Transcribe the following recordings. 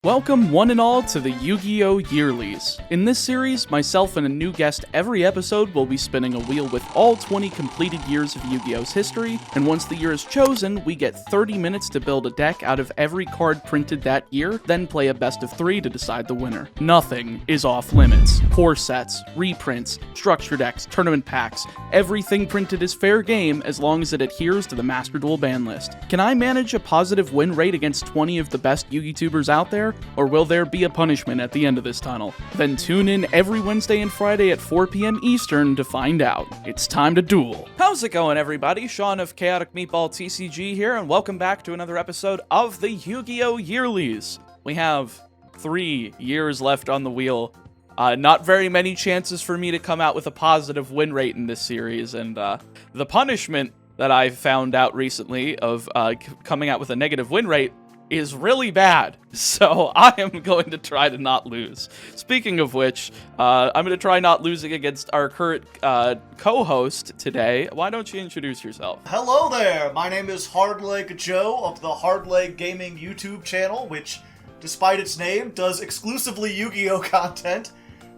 Welcome one and all to the Yu-Gi-Oh Yearlies. In this series, myself and a new guest every episode will be spinning a wheel with all 20 completed years of Yu-Gi-Oh's history, and once the year is chosen, we get 30 minutes to build a deck out of every card printed that year, then play a best of 3 to decide the winner. Nothing is off limits. Core sets, reprints, structure decks, tournament packs, everything printed is fair game as long as it adheres to the Master Duel ban list. Can I manage a positive win rate against 20 of the best Yu-Gi-Tubers out there? Or will there be a punishment at the end of this tunnel? Then tune in every Wednesday and Friday at 4 p.m. Eastern to find out. It's time to duel. How's it going, everybody? Sean of Chaotic Meatball TCG here, and welcome back to another episode of the Yu-Gi-Oh Yearlies. We have 3 years left on the wheel. Not very many chances for me to come out with a positive win rate in this series, and the punishment that I found out recently of coming out with a negative win rate is really bad, so I am going to try to not lose. Speaking of which, I'm going to try not losing against our current co-host today. Why don't you introduce yourself? Hello there, my name is Hardleg Joe of the Hardleg Gaming YouTube channel, which, despite its name, does exclusively Yu-Gi-Oh content.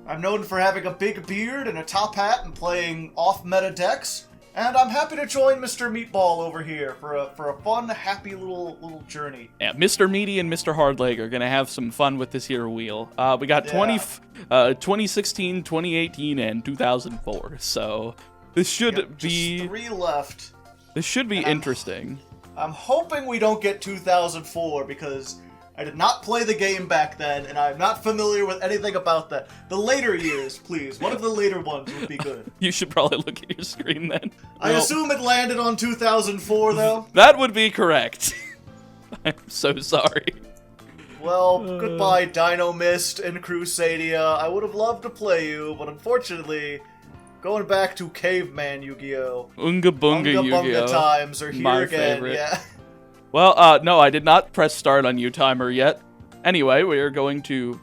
I'm known for having a big beard and a top hat and playing off-meta decks. And I'm happy to join Mr. Meatball over here for a fun, happy little journey. Yeah, Mr. Meaty and Mr. Hardleg are gonna have some fun with this here wheel. We got 2016, 2018, and 2004. So this should be just 3 left. This should be interesting. I'm hoping we don't get 2004 because I did not play the game back then, and I'm not familiar with anything about that. The later years, please. One of the later ones would be good. You should probably look at your screen then. I assume it landed on 2004, though? That would be correct. I'm so sorry. Well, goodbye, Dino Mist and Crusadia. I would have loved to play you, but unfortunately, going back to Caveman Yu-Gi-Oh! Unga Bunga Yu-Gi-Oh! Bunga times are here My again, favorite. yeah. Well, no, I did not press start on U-Timer yet. Anyway, we are going to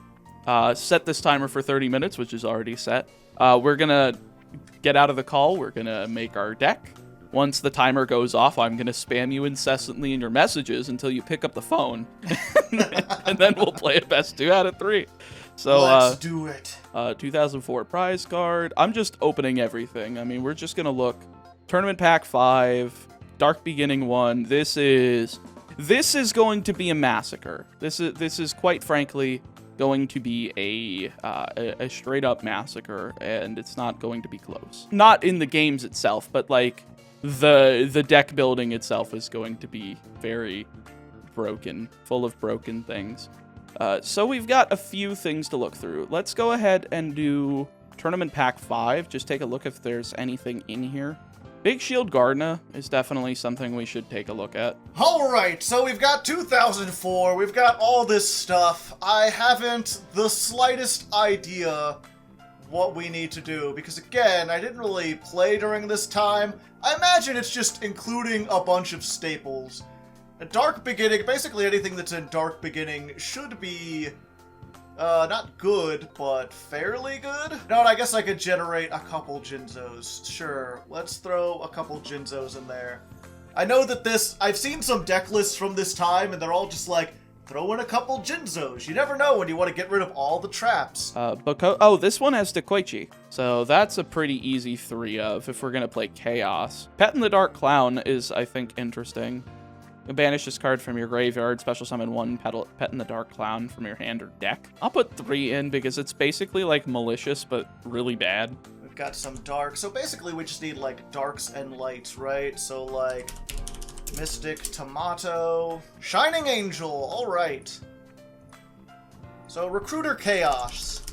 set this timer for 30 minutes, which is already set. We're going to get out of the call. We're going to make our deck. Once the timer goes off, I'm going to spam you incessantly in your messages until you pick up the phone. And then we'll play a best 2 out of 3. So, let's do it. 2004 prize card. I'm just opening everything. I mean, we're just going to look. Tournament Pack 5. Dark Beginning 1. This is going to be a massacre. This is quite frankly going to be a straight up massacre, and it's not going to be close. Not in the games itself, but like the deck building itself is going to be very broken, full of broken things. So we've got a few things to look through. Let's go ahead and do Tournament Pack 5. Just take a look if there's anything in here. Big Shield Gardna is definitely something we should take a look at. Alright, so we've got 2004, we've got all this stuff. I haven't the slightest idea what we need to do, because again, I didn't really play during this time. I imagine it's just including a bunch of staples. A Dark Beginning, basically anything that's in Dark Beginning should be not good, but fairly good? No, I guess I could generate a couple Jinzos. Sure, let's throw a couple Jinzos in there. I know that I've seen some deck lists from this time, and they're all just like, throw in a couple Jinzos. You never know when you want to get rid of all the traps. This one has Dekoichi, so that's a pretty easy 3 of if we're going to play Chaos. Pet in the Dark Clown is, I think, interesting. Banish this card from your graveyard, special summon 1 Pet in the Dark Clown from your hand or deck. I'll put 3 in because it's basically like malicious, but really bad. We've got some dark. So basically we just need like darks and lights, right? So like Mystic Tomato, Shining Angel, alright. So Recruiter Chaos.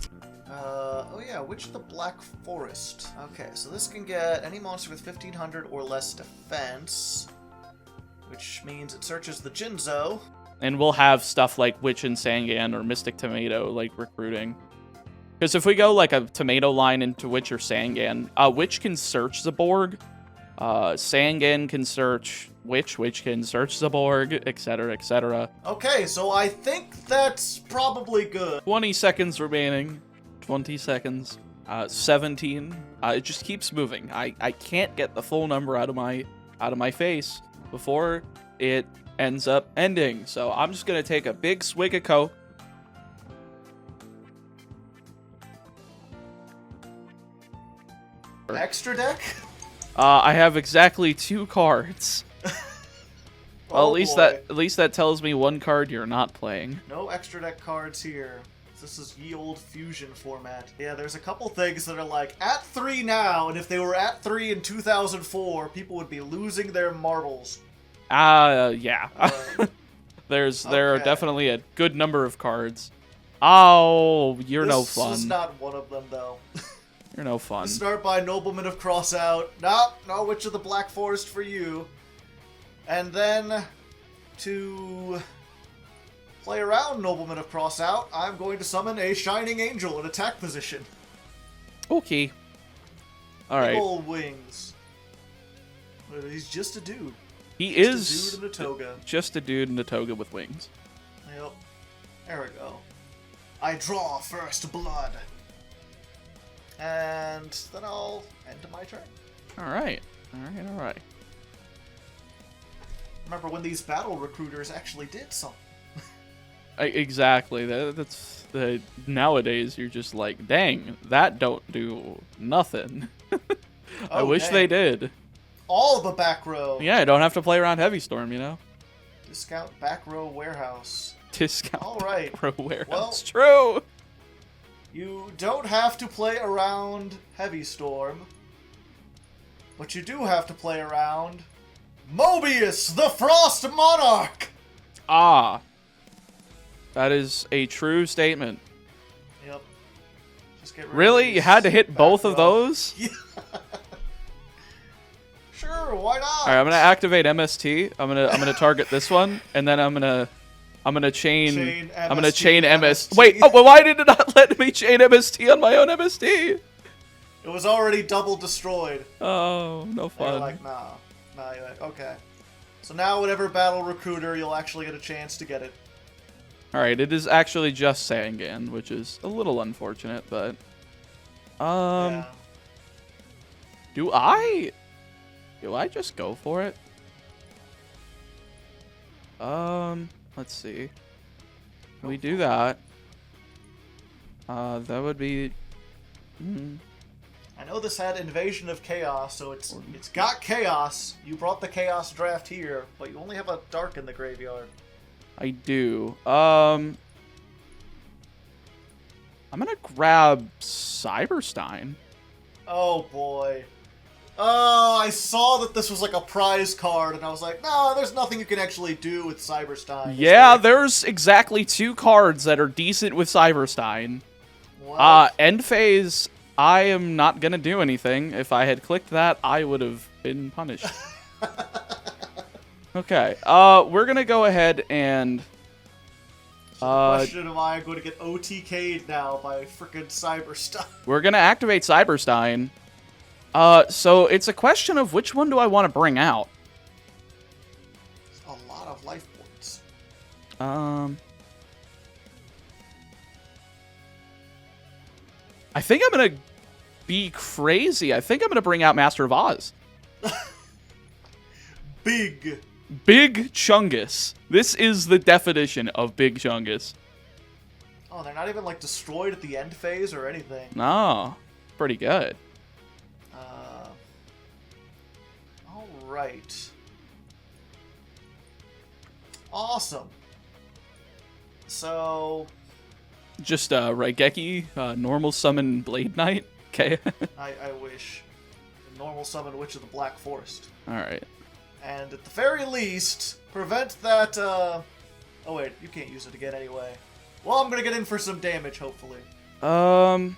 Oh yeah, Witch of the Black Forest. Okay, so this can get any monster with 1500 or less defense. Which means it searches the Jinzo. And we'll have stuff like Witch and Sangan or Mystic Tomato, like, recruiting. Because if we go, like, a Tomato line into Witch or Sangan, Witch can search Zaborg, Sangan can search Witch can search Zaborg, etc., etc. Okay, so I think that's probably good. 20 seconds remaining. 20 seconds. 17. It just keeps moving. I can't get the full number out of my face before it ends up ending. So I'm just going to take a big swig of Coke, Extra deck? I have exactly 2 cards. Well, Oh, at least that tells me 1 card you're not playing. No extra deck cards here. This is ye old fusion format. Yeah, there's a couple things that are like at 3 now, and if they were at 3 in 2004, people would be losing their marbles. Yeah. There are definitely a good number of cards. Oh, you're no fun. This is not one of them, though. You're no fun. Start by Nobleman of Crossout. No Witch of the Black Forest for you. And then, to play around Nobleman of Crossout, I'm going to summon a Shining Angel in attack position. Okay. Alright. Big old wings. But he's just a dude. He just is a dude in a toga. Just a dude in a toga with wings. Yep. There we go. I draw first blood. And then I'll end my turn. Alright. Remember when these battle recruiters actually did something. Exactly. That's nowadays you're just like, dang, that don't do nothing. I wish they did. All the back row. Yeah, I don't have to play around Heavy Storm, you know? Discount back row warehouse. Discount all right. back row warehouse. Well, true. You don't have to play around Heavy Storm. But you do have to play around Mobius, the Frost Monarch! Ah. That is a true statement. Yep. Just get rid really? of You had to hit both of those? Yeah. Sure, why not? Alright, I'm gonna activate MST. I'm gonna target this one, and then I'm gonna chain MS. Wait, oh, well, why did it not let me chain MST on my own MST? It was already double destroyed. Oh, no fun. You're like, nah. You're like, okay. So now whatever battle recruiter, you'll actually get a chance to get it. Alright, it is actually just Sangan, which is a little unfortunate, but... Yeah. Do I just go for it? Let's see. We do that. That would be... I know this had Invasion of Chaos, so it's got Chaos. You brought the Chaos draft here, but you only have a Dark in the graveyard. I do. I'm gonna grab Cyberstein. Oh boy. Oh, I saw that this was like a prize card, and I was like, no, there's nothing you can actually do with Cyberstein. Yeah, there's exactly 2 cards that are decent with Cyberstein. What? End phase, I am not gonna do anything. If I had clicked that, I would have been punished. Okay, we're gonna go ahead and... So the question, am I going to get OTK'd now by frickin' Cyberstein? We're gonna activate Cyberstein. So it's a question of which one do I want to bring out? A lot of life points. I think I'm gonna be crazy. I think I'm gonna bring out Master of Oz. Big Chungus. This is the definition of Big Chungus. Oh, they're not even like destroyed at the end phase or anything. No, pretty good. All right. Awesome. So, just Raigeki, normal summon Blade Knight. Okay. I wish. Normal summon Witch of the Black Forest. All right. And at the very least, prevent that. Oh wait, you can't use it again anyway. Well, I'm gonna get in for some damage, hopefully. I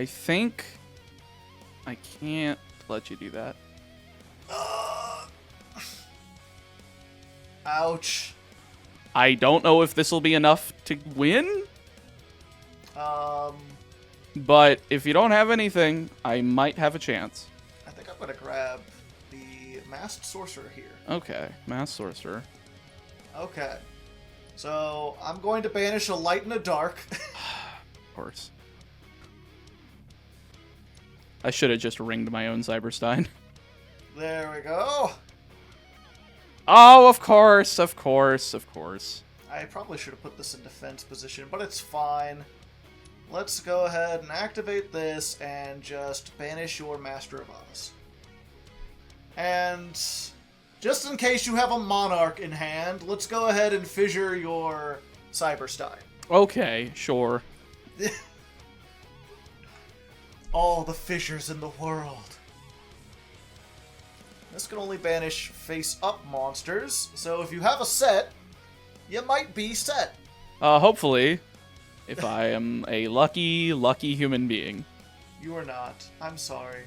think I can't let you do that. Ouch. I don't know if this will be enough to win. But if you don't have anything, I might have a chance. I think I'm gonna grab the Masked Sorcerer here. Okay, Masked Sorcerer. Okay. So, I'm going to banish a Light and a Dark. Of course. I should have just ringed my own Cyberstein. There we go. Oh, of course. I probably should have put this in defense position, but it's fine. let's go ahead and activate this and just banish your Master of Oz. And just in case you have a Monarch in hand, let's go ahead and fissure your Cyberstein. Okay, sure. All the fissures in the world. This can only banish face-up monsters, so if you have a set, you might be set. Hopefully, if I am a lucky human being. You are not. I'm sorry.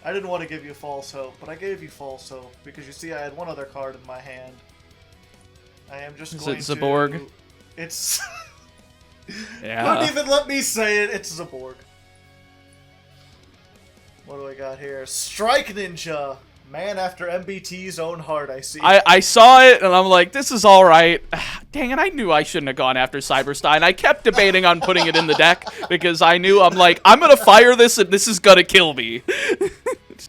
I didn't want to give you false hope, but I gave you false hope, because you see I had one other card in my hand. I am just going to... Is it Zaborg? It's... Yeah. Couldn't even let me say it. It's Zaborg. What do I got here? Strike Ninja! Man after MBT's own heart, I see. I saw it, and I'm like, this is alright. Dang it, I knew I shouldn't have gone after Cyberstein. I kept debating on putting it in the deck, because I knew, I'm like, I'm gonna fire this, and this is gonna kill me.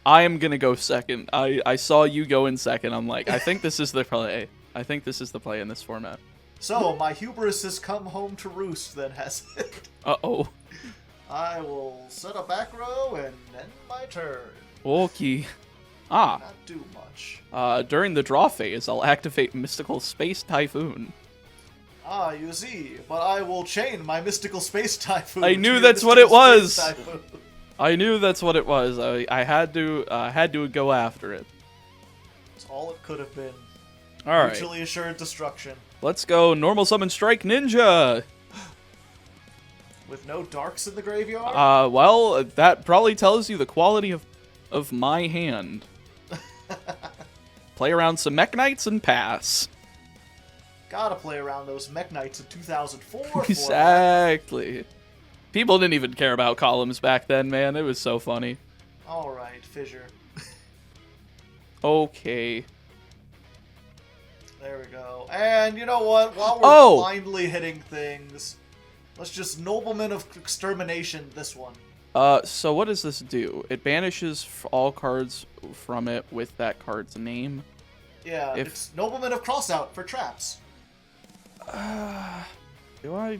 I am gonna go second. I saw you go in second. I'm like, I think this is the play. I think this is the play in this format. So, my hubris has come home to roost, then, has it? Uh-oh. I will set a back row and end my turn. Okay. Ah. Not do much. During the draw phase, I'll activate Mystical Space Typhoon. Ah, you see. But I will chain my Mystical Space Typhoon. I knew that's what it was. I knew that's what it was. I had to go after it. That's all it could have been. All right. Mutually assured destruction. Let's go Normal Summon Strike Ninja. With no darks in the graveyard? Well, that probably tells you the quality of my hand. Play around some Mech Knights and pass. Gotta play around those Mech Knights in 2004. Exactly. People didn't even care about columns back then, man. It was so funny. Alright, fissure. Okay. There we go. And you know what? While we're blindly hitting things, let's just Nobleman of Extermination this one. So what does this do? It banishes all cards from it with that card's name. Yeah, it's Nobleman of Crossout for traps. Do I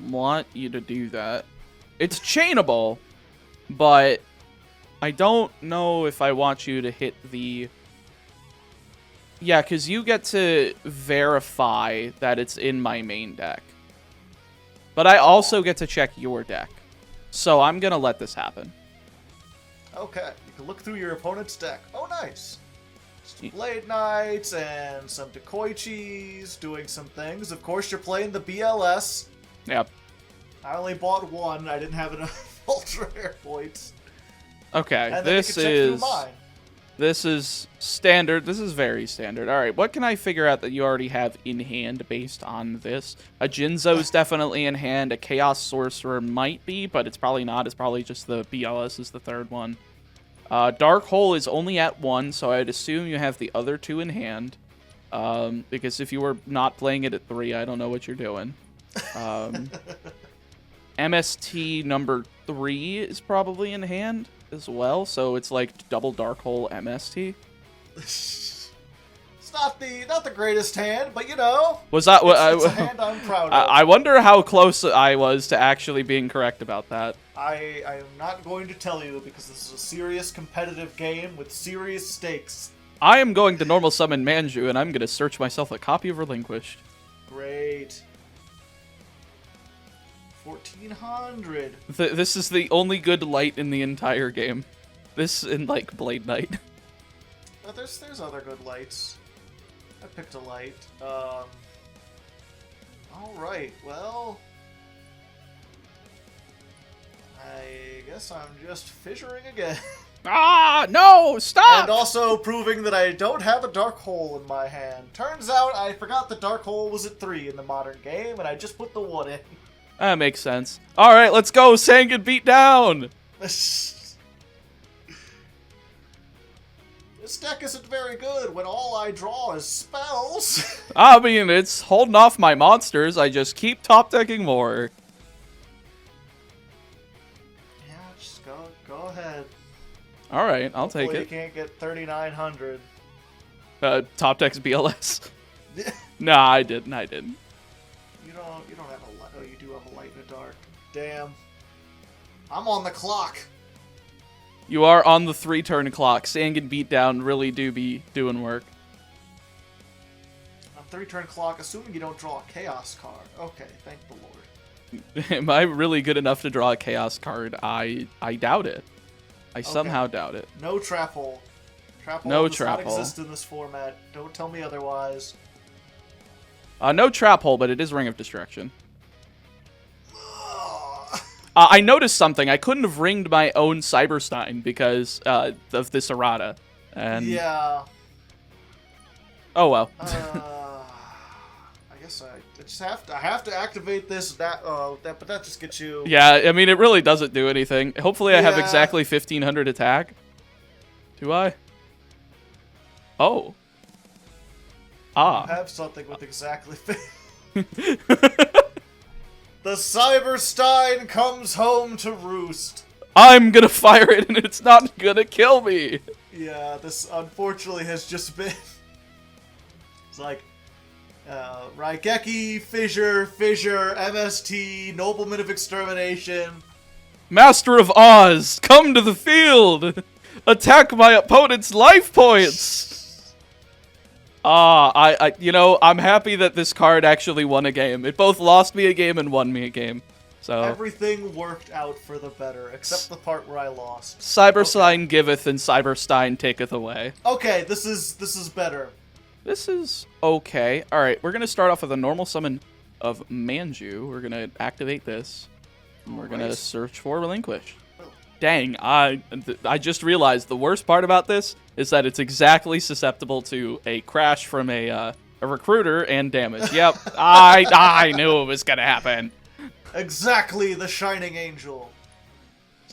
want you to do that? It's chainable, but I don't know if I want you to hit the... Yeah, because you get to verify that it's in my main deck. But I also get to check your deck. So I'm going to let this happen. Okay, you can look through your opponent's deck. Oh, nice. Some Blade Knights and some Decoichis doing some things. Of course, you're playing the BLS. Yep. I only bought one. I didn't have enough Ultra Rare points. Okay, and this is standard. This is very standard. All right, what can I figure out that you already have in hand based on this? A Jinzo's definitely in hand. A Chaos Sorcerer might be, but it's probably not. It's probably just the BLS is the third one. Dark Hole is only at 1, so I'd assume you have the other 2 in hand. Because if you were not playing it at 3, I don't know what you're doing. MST number 3 is probably in hand as well, so it's like double Dark Hole MST. It's not the greatest hand, but you know, was that what it's a hand I'm proud of. I wonder how close I was to actually being correct about that. I am not going to tell you because this is a serious competitive game with serious stakes. I am going to normal summon Manju, and I'm going to search myself a copy of Relinquished. Great. 1400. This is the only good light in the entire game. This and like Blade Knight. But there's other good lights. I picked a light. Alright, well, I guess I'm just fissuring again. Ah, no, stop! And also proving that I don't have a Dark Hole in my hand. Turns out I forgot the Dark Hole was at 3 in the modern game, and I just put the 1 in. That makes sense. Alright, let's go, Sangan beat down! This deck isn't very good when all I draw is spells. I mean, it's holding off my monsters. I just keep top decking more. Yeah, just go ahead. Alright, I'll Hopefully take it. You can't get 3,900. Top decks BLS. Nah, I didn't. You don't have a light. Oh, you do have a light in the dark. Damn. I'm on the clock. You are on the 3-turn clock. Sang and Beatdown really do be doing work. On 3-turn clock, assuming you don't draw a chaos card. Okay, thank the Lord. Am I really good enough to draw a chaos card? I doubt it. I somehow doubt it. No trap hole. Trap hole No does trap not hole. exist in this format. Don't tell me otherwise. No trap hole, but it is Ring of Destruction. I noticed something. I couldn't have ringed my own Cyberstein because of this errata. And yeah. Oh well. I guess I just have to activate this. But that just gets you. Yeah, I mean it really doesn't do anything. Hopefully I have Yeah. exactly 1500 attack. Do I? Oh. I have something with exactly. The Cyberstein comes home to roost. I'm gonna fire it and it's not gonna kill me. Yeah, this unfortunately has just been. It's like Raigeki, Fissure, MST, Nobleman of Extermination. Master of Oz, come to the field! Attack my opponent's life points! I'm happy that this card actually won a game. It both lost me a game and won me a game. So Everything worked out for the better, except the part where I lost. Cyberstein giveth and Cyberstein taketh away. Okay, this is better. This is okay. Alright, we're gonna start off with a normal summon of Manju. We're gonna activate this. And we're gonna search for Relinquish. Dang, I just realized the worst part about this is that it's exactly susceptible to a crash from a recruiter and damage. Yep, I knew it was gonna happen. Exactly, the Shining Angel.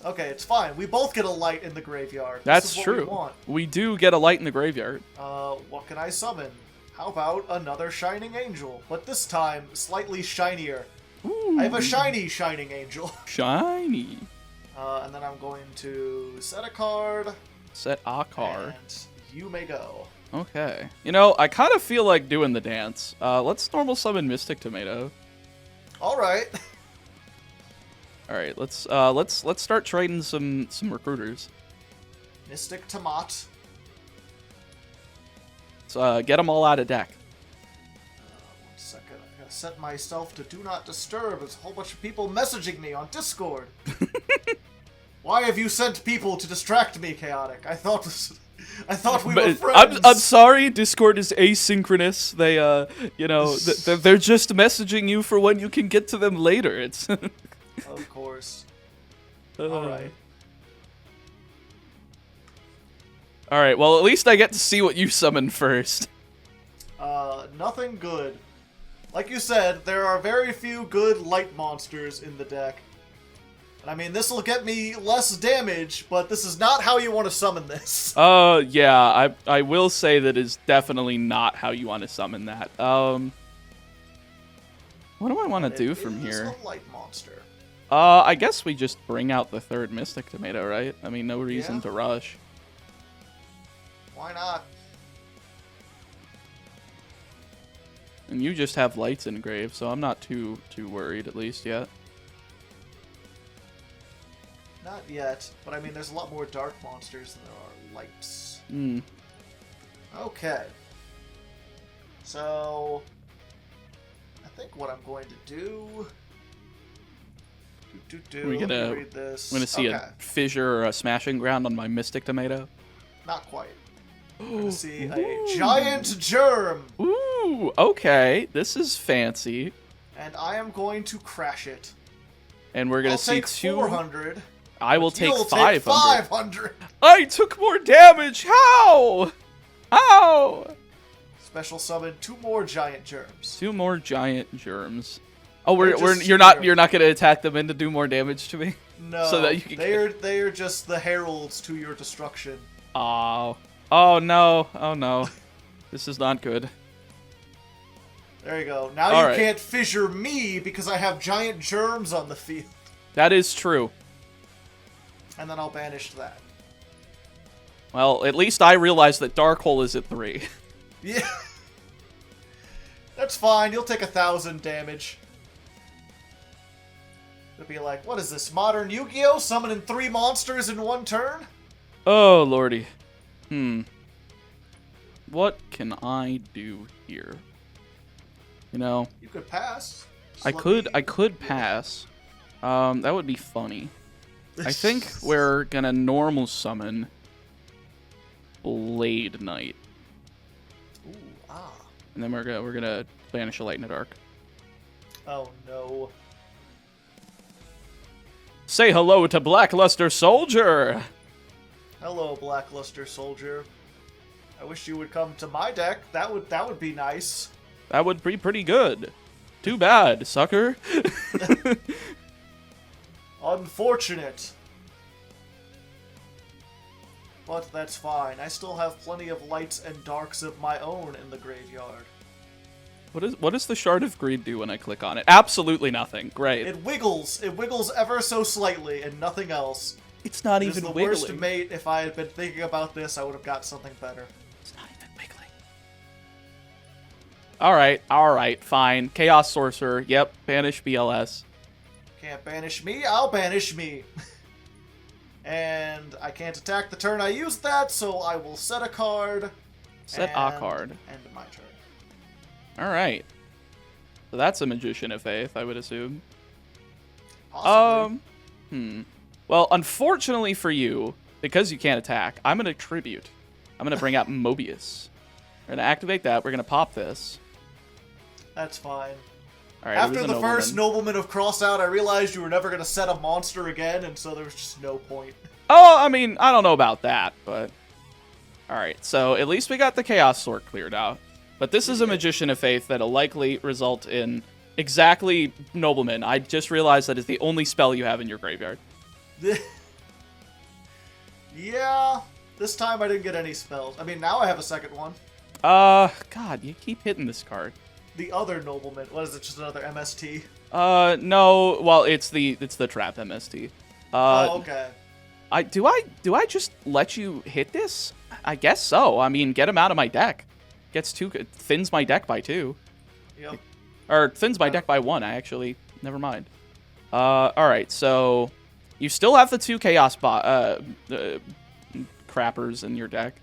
Okay, it's fine. We both get a light in the graveyard. That's this is what true. We want. We do get a light in the graveyard. What can I summon? How about another Shining Angel? But this time, slightly shinier. Ooh. I have a shiny Shining Angel. Shiny. And then I'm going to set a card. Set a card. And you may go. Okay. You know, I kind of feel like doing the dance. Let's normal summon Mystic Tomato. All right. All right. Let's start trading some recruiters. Mystic Tomat. Let's get them all out of deck. 1 second. I gotta set myself to do not disturb. There's a whole bunch of people messaging me on Discord. Why have you sent people to distract me, Chaotic? I thought we were friends. I'm sorry. Discord is asynchronous. They they're just messaging you for when you can get to them later. It's Of course. All right. All right. Well, at least I get to see what you summon first. Nothing good. Like you said, there are very few good light monsters in the deck. And I mean, this will get me less damage, but this is not how you want to summon this. Yeah, I will say that is definitely not how you want to summon that. What do I want to do from here? It's a light monster. I guess we just bring out the third Mystic Tomato, right? I mean, no reason to rush. Why not? And you just have lights engraved, so I'm not too worried, at least yet. Not yet, but I mean, there's a lot more dark monsters than there are lights. Hmm. Okay. So, I think what I'm going to do... We're gonna read this. I'm gonna see a fissure or a smashing ground on my Mystic Tomato. Not quite. I'm gonna see a giant germ. Ooh, okay. This is fancy. And I am going to crash it. And we're gonna I'll see take 2. 400. I will take You'll 500. take 500. I took more damage. How? How? Special summon 2 more giant germs. 2 more giant germs. Oh, you're not gonna attack them in to do more damage to me. No, so that you can they are just the heralds to your destruction. Oh no. This is not good. There you go. Now All you can't fissure me because I have giant germs on the field. That is true. And then I'll banish that. Well, at least I realized that Dark Hole is at 3. Yeah. That's fine. You'll take 1,000 damage. It'll be like, what is this, modern Yu-Gi-Oh? Summoning 3 monsters in 1 turn? Oh, lordy. What can I do here? You know, You could pass. I could pass. That would be funny. I think we're gonna normal summon Blade Knight. Ooh, ah. And then we're gonna banish a light in the dark. Oh no. Say hello to Blackluster Soldier! Hello, Blackluster Soldier. I wish you would come to my deck. That would be nice. That would be pretty good. Too bad, sucker. Unfortunate. But that's fine. I still have plenty of lights and darks of my own in the graveyard. What does the Shard of Greed do when I click on it? Absolutely nothing. Great. It wiggles. It wiggles ever so slightly and nothing else. It's not It is even the wiggling. worst mate. If I had been thinking about this, I would have got something better. It's not even wiggling. Alright, fine. Chaos Sorcerer. Yep, banish BLS. Can't banish me, I'll banish me. And I can't attack the turn I used that, so I will set a card. Set a card. End my turn. Alright. So that's a Magician of Faith, I would assume. Possibly. Well, unfortunately for you, because you can't attack, I'm going to Tribute. I'm going to bring out Mobius. We're going to activate that. We're going to pop this. That's fine. All right, After the first Nobleman of Crossout, I realized you were never going to set a monster again, and so there was just no point. Oh, I mean, I don't know about that, but... Alright, so at least we got the Chaos Sword cleared out. But this is a Magician of Faith that'll likely result in exactly Nobleman. I just realized that is the only spell you have in your graveyard. Yeah, this time I didn't get any spells. I mean, now I have a second one. God, you keep hitting this card. The other Nobleman. What is it, just another MST? No, well, it's the trap MST. Oh, okay. Do I just let you hit this? I guess so. I mean, get him out of my deck. Thins my deck by 2. Yep. Or thins my deck by 1, actually. Never mind. Alright, so you still have the 2 Chaos Crappers in your deck.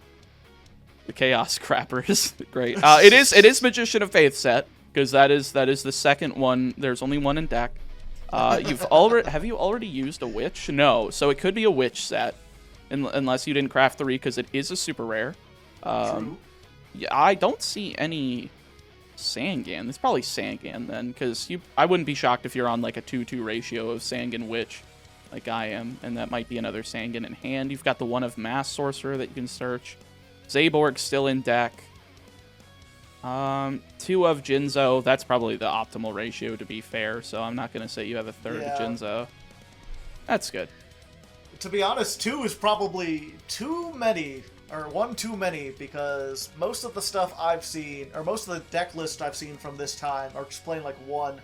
The Chaos Crappers. Great. It is Magician of Faith set, because that is the second one. There's only one in deck. Have you already used a Witch? No, so it could be a Witch set, unless you didn't craft 3, because it is a super rare. True. Yeah, I don't see any Sangan. It's probably Sangan then, because I wouldn't be shocked if you're on like a 2-2 ratio of Sangan Witch, like I am, and that might be another Sangan in hand. You've got the one of Mass Sorcerer that you can search. Zaborg's still in deck. 2 of Jinzo. That's probably the optimal ratio, to be fair, so I'm not going to say you have a third of Jinzo. That's good. To be honest, 2 is probably too many, or 1 too many, because most of the stuff I've seen, or most of the deck list I've seen from this time, are just playing like 1.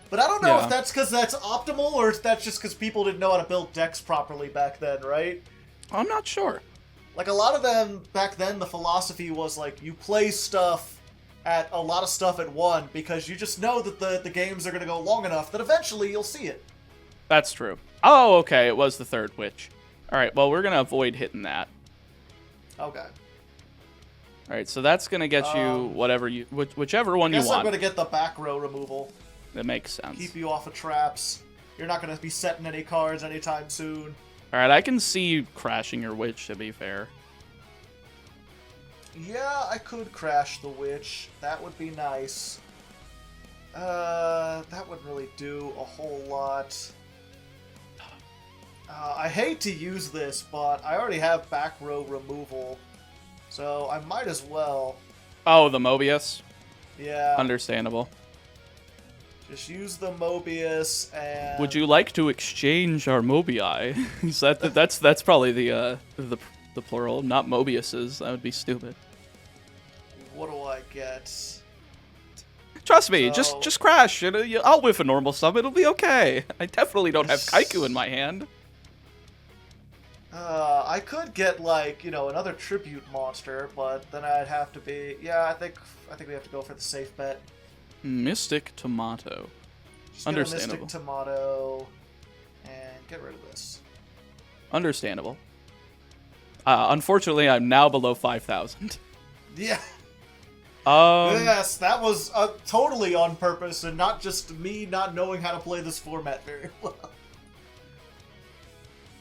But I don't know if that's because that's optimal, or if that's just because people didn't know how to build decks properly back then, right? I'm not sure. Like, a lot of them, back then, the philosophy was, like, you play a lot of stuff at 1, because you just know that the games are going to go long enough that eventually you'll see it. That's true. Oh, okay, it was the third Witch. Alright, well, we're going to avoid hitting that. Okay. Alright, so that's going to get you whichever one you want. I guess I'm going to get the back row removal. That makes sense. Keep you off of traps. You're not going to be setting any cards anytime soon. Alright, I can see you crashing your Witch, to be fair. Yeah, I could crash the Witch. That would be nice. That wouldn't really do a whole lot. I hate to use this, but I already have back row removal. So I might as well. Oh, the Mobius? Yeah. Understandable. Just use the Mobius and... Would you like to exchange our Mobii? That's probably the plural, not Mobiuses. That would be stupid. What do I get? Trust me, just crash. I'll whiff a normal sub. It'll be okay. I definitely don't have Kaiku in my hand. I could get, like, you know, another tribute monster, but then I'd have to be... Yeah, I think we have to go for the safe bet. Mystic Tomato. Just get a Understandable. Mystic Tomato and get rid of this. Understandable. Unfortunately, I'm now below 5,000. Yeah. Um, Yes, that was totally on purpose and not just me not knowing how to play this format very well.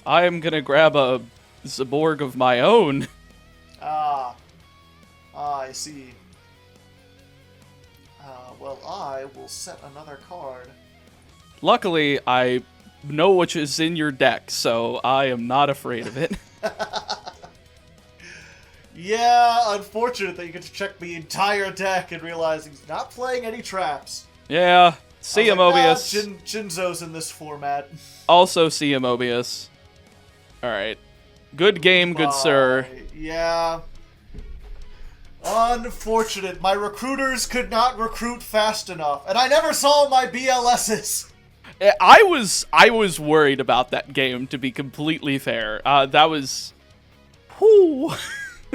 I am gonna grab a Zaborg of my own. I see. Well, I will set another card. Luckily, I know which is in your deck, so I am not afraid of it. Yeah, unfortunate that you get to check the entire deck and realize he's not playing any traps. Yeah, see ya, Mobius. Jinzo's in this format. Also see ya, Mobius. Alright. Good game, good sir. Yeah. Unfortunate. My recruiters could not recruit fast enough, and I never saw my BLSs. I was worried about that game, to be completely fair. That was... Whew.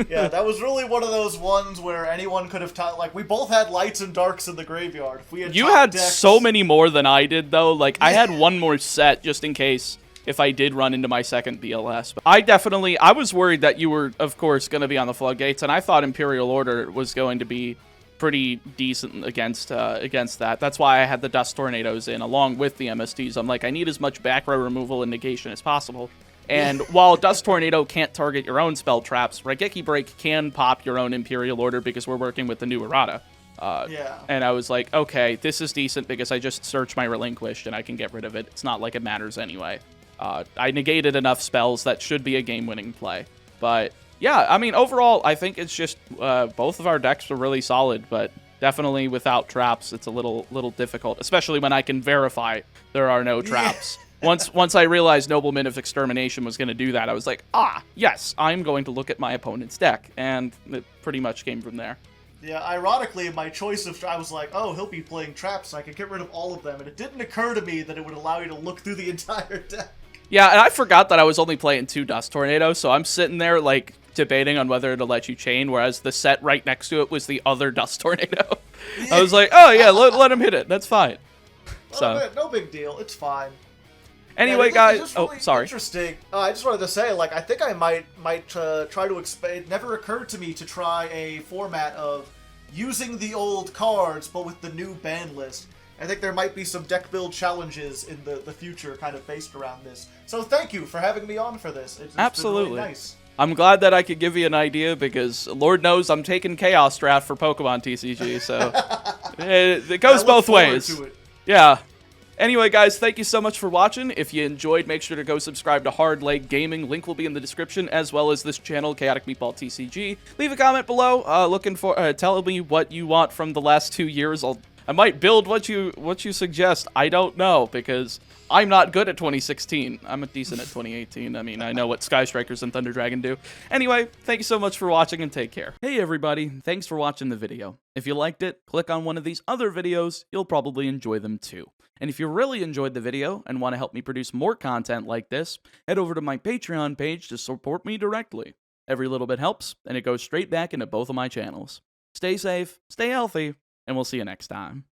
Yeah, that was really one of those ones where anyone could have like, we both had lights and darks in the graveyard. If we had You had decks... so many more than I did, though. Like, I had one more set just in case if I did run into my second BLS. But I was worried that you were, of course, going to be on the floodgates, and I thought Imperial Order was going to be pretty decent against that. That's why I had the Dust Tornadoes in, along with the MSTs. I'm like, I need as much back row removal and negation as possible. And while Dust Tornado can't target your own spell traps, Raigeki Break can pop your own Imperial Order because we're working with the new errata. Yeah. And I was like, okay, this is decent because I just search my Relinquished and I can get rid of it. It's not like it matters anyway. I negated enough spells that should be a game-winning play. But yeah, I mean, overall, I think it's just both of our decks are really solid, but definitely without traps, it's a little difficult, especially when I can verify there are no traps. Once I realized Nobleman of Extermination was going to do that, I was like, yes, I'm going to look at my opponent's deck, and it pretty much came from there. Yeah, ironically, my choice of... I was like, oh, he'll be playing traps, so I can get rid of all of them, and it didn't occur to me that it would allow you to look through the entire deck. Yeah, and I forgot that I was only playing 2 Dust Tornadoes, so I'm sitting there, like, debating on whether to let you chain, whereas the set right next to it was the other Dust Tornado. Yeah. I was like, oh, yeah, let him hit it. That's fine. No big deal. It's fine. Anyway, guys... Really sorry. Interesting. I just wanted to say, like, I think I might try to expand... It never occurred to me to try a format of using the old cards, but with the new ban list. I think there might be some deck build challenges in the future kind of based around this. So thank you for having me on for this. It's Absolutely. been really nice. I'm glad that I could give you an idea because Lord knows I'm taking Chaos Draft for Pokemon TCG, so it goes both ways. Yeah. Anyway, guys, thank you so much for watching. If you enjoyed, make sure to go subscribe to Hard Leg Gaming. Link will be in the description, as well as this channel, Chaotic Meatball TCG. Leave a comment below, tell me what you want from the last 2 years. I might build what you suggest. I don't know, because I'm not good at 2016. I'm decent at 2018. I mean, I know what Sky Strikers and Thunder Dragon do. Anyway, thank you so much for watching, and take care. Hey, everybody. Thanks for watching the video. If you liked it, click on one of these other videos. You'll probably enjoy them too. And if you really enjoyed the video and want to help me produce more content like this, head over to my Patreon page to support me directly. Every little bit helps, and it goes straight back into both of my channels. Stay safe, stay healthy, and we'll see you next time.